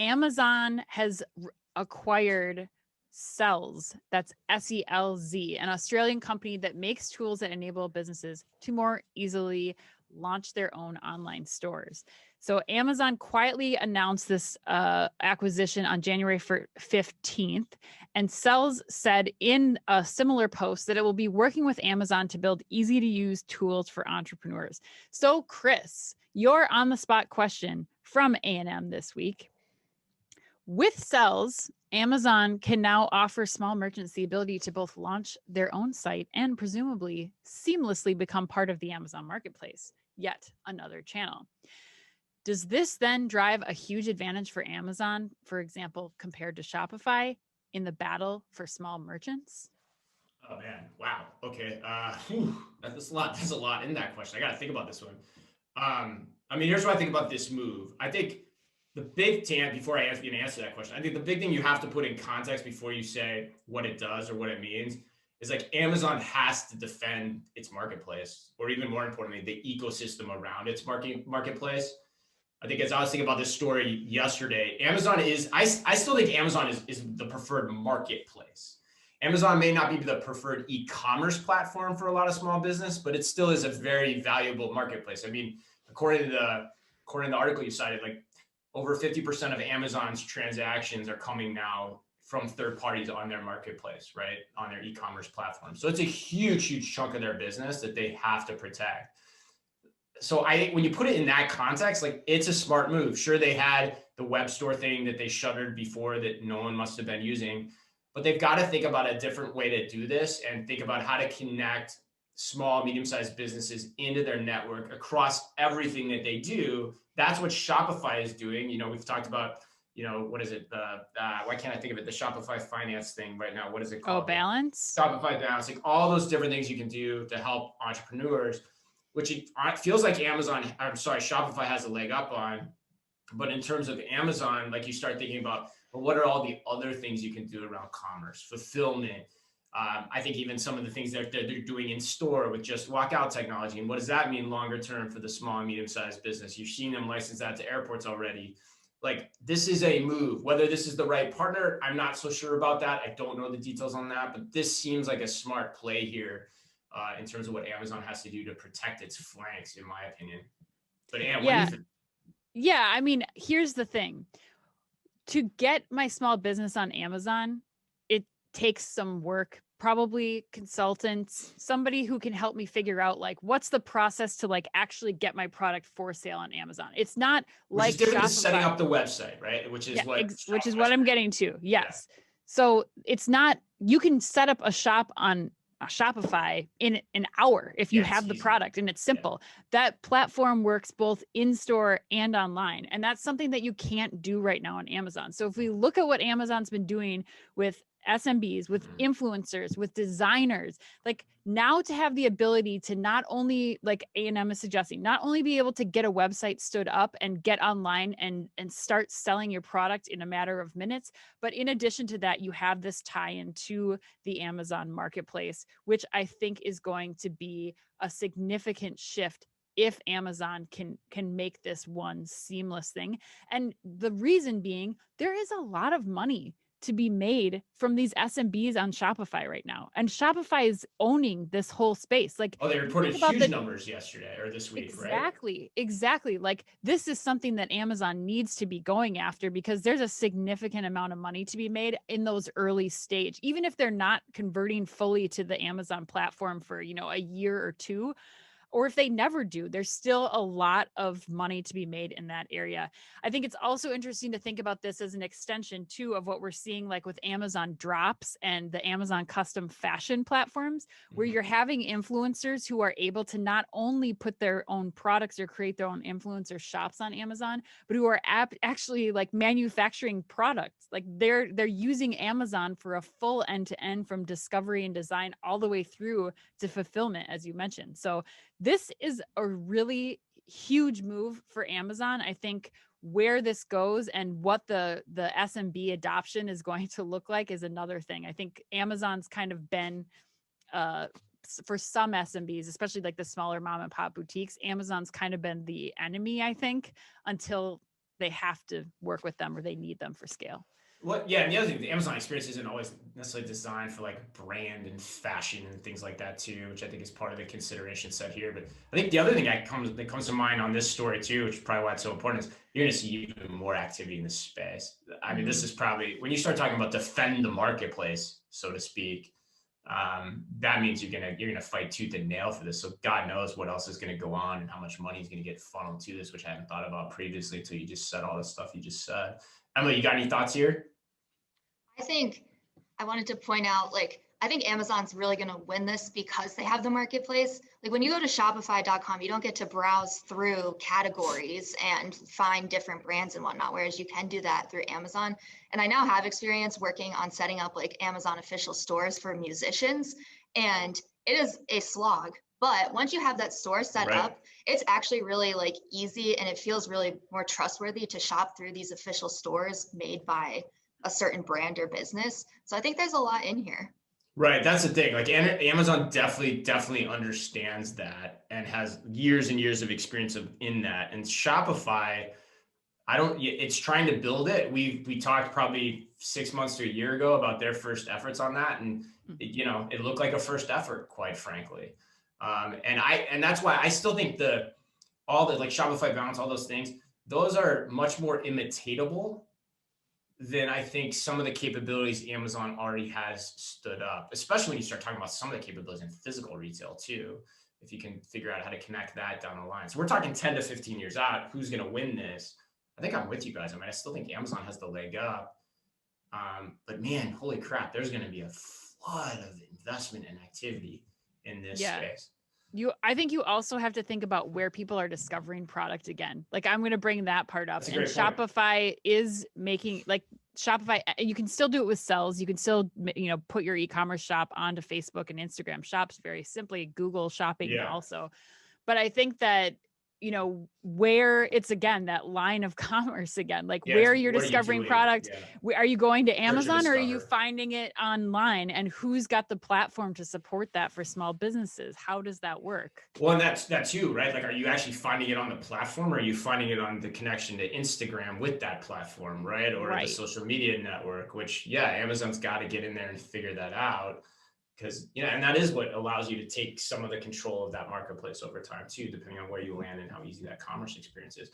Amazon has acquired Selz, that's Selz, an Australian company that makes tools that enable businesses to more easily launch their own online stores. So Amazon quietly announced this acquisition on January 15th, and Selz said in a similar post that it will be working with Amazon to build easy-to-use tools for entrepreneurs. So Chris, your on-the-spot question from A&M this week. With Selz, Amazon can now offer small merchants the ability to both launch their own site and presumably seamlessly become part of the Amazon marketplace, yet another channel. Does this then drive a huge advantage for Amazon, for example, compared to Shopify in the battle for small merchants? Oh man, wow. Okay, that's a lot. There's a lot in that question. I got to think about this one. I mean, here's what I think about this move. I think the big thing, before I answer that question, I think the big thing you have to put in context before you say what it does or what it means is like Amazon has to defend its marketplace, or even more importantly, the ecosystem around its marketplace. I think as I was thinking about this story yesterday, Amazon is, I still think Amazon is the preferred marketplace. Amazon may not be the preferred e-commerce platform for a lot of small business, but it still is a very valuable marketplace. I mean, according to the article you cited, like over 50% of Amazon's transactions are coming now from third parties on their marketplace, right? On their e-commerce platform. So it's a huge, huge chunk of their business that they have to protect. So when you put it in that context, like it's a smart move. Sure, they had the web store thing that they shuttered before that no one must have been using, but they've got to think about a different way to do this and think about how to connect small, medium-sized businesses into their network across everything that they do. That's what Shopify is doing. You know, we've talked about, you know, what is it? Why can't I think of it? The Shopify finance thing right now. What is it called? Oh, Balance? Shopify Balance, like all those different things you can do to help entrepreneurs, which it feels like Shopify has a leg up on. But in terms of Amazon, like you start thinking about, well, what are all the other things you can do around commerce, fulfillment? I think even some of the things that they're doing in store with just walkout technology. And what does that mean longer term for the small and medium-sized business? You've seen them license that to airports already. Like this is a move. Whether this is the right partner, I'm not so sure about that. I don't know the details on that, but this seems like a smart play here in terms of what Amazon has to do to protect its flanks, in my opinion. But Anne, what do you think? Yeah, I mean, here's the thing. To get my small business on Amazon, it takes some work, probably consultants, somebody who can help me figure out like what's the process to like actually get my product for sale on Amazon. It's not like which is different Shopify. than setting up the website, right? Which is what I'm getting to. Yes. Yeah. So it's not, you can set up a shop on Shopify in an hour if you have the product and it's simple. Yeah. That platform works both in store and online. And that's something that you can't do right now on Amazon. So if we look at what Amazon's been doing with SMBs, with influencers, with designers, like now to have the ability to not only, like A&M is suggesting, not only be able to get a website stood up and get online and start selling your product in a matter of minutes, but in addition to that, you have this tie-in to the Amazon marketplace, which I think is going to be a significant shift if Amazon can make this one seamless thing. And the reason being, there is a lot of money to be made from these SMBs on Shopify right now. And Shopify is owning this whole space. Like, oh, they reported huge numbers yesterday or this week, right? Exactly. Like this is something that Amazon needs to be going after because there's a significant amount of money to be made in those early stage, even if they're not converting fully to the Amazon platform for, you know, a year or two. Or if they never do, there's still a lot of money to be made in that area. I think it's also interesting to think about this as an extension too of what we're seeing like with Amazon Drops and the Amazon custom fashion platforms, where you're having influencers who are able to not only put their own products or create their own influencer shops on Amazon, but who are actually like manufacturing products. Like they're using Amazon for a full end-to-end from discovery and design all the way through to fulfillment, as you mentioned. So this is a really huge move for Amazon. I think where this goes and what the SMB adoption is going to look like is another thing. I think Amazon's kind of been, for some SMBs, especially like the smaller mom and pop boutiques, Amazon's kind of been the enemy, I think, until they have to work with them or they need them for scale. Yeah, and the other thing, the Amazon experience isn't always necessarily designed for like brand and fashion and things like that too, which I think is part of the consideration set here. But I think the other thing that comes to mind on this story too, which is probably why it's so important, is you're going to see even more activity in this space. I mean, this is probably when you start talking about defend the marketplace, so to speak. That means you're gonna fight tooth and nail for this. So God knows what else is going to go on and how much money is going to get funneled to this, which I hadn't thought about previously until you just said all the stuff you just said. Emily, you got any thoughts here? I think I wanted to point out, like, I think Amazon's really going to win this because they have the marketplace. Like when you go to shopify.com, you don't get to browse through categories and find different brands and whatnot, whereas you can do that through Amazon. And I now have experience working on setting up like Amazon official stores for musicians, and it is a slog. But once you have that store set up, it's actually really like easy, and it feels really more trustworthy to shop through these official stores made by a certain brand or business. So I think there's a lot in here. Right. That's the thing. Like Amazon definitely understands that and has years and years of experience in that. And Shopify, it's trying to build it. We talked probably 6 months to a year ago about their first efforts on that. And it looked like a first effort, quite frankly. And that's why I still think all the like Shopify Balance, all those things, those are much more imitatable than I think some of the capabilities Amazon already has stood up, especially when you start talking about some of the capabilities in physical retail too, if you can figure out how to connect that down the line. So we're talking 10 to 15 years out, who's going to win this? I think I'm with you guys. I mean, I still think Amazon has the leg up. But man, holy crap, there's going to be a flood of investment and activity in this space. I think you also have to think about where people are discovering product again. Like I'm going to bring that part up. And Shopify is making like Shopify. You can still do it with Selz. You can still, put your e-commerce shop onto Facebook and Instagram shops very simply, Google shopping also. But I think that, where it's again, that line of commerce again, like where you're discovering product, are you going to Amazon or are you finding it online, and who's got the platform to support that for small businesses? How does that work? Well, and that's you, right? Like, are you actually finding it on the platform, or are you finding it on the connection to Instagram with that platform, right? Or the social media network, which, Amazon's got to get in there and figure that out. Because, and that is what allows you to take some of the control of that marketplace over time too, depending on where you land and how easy that commerce experience is.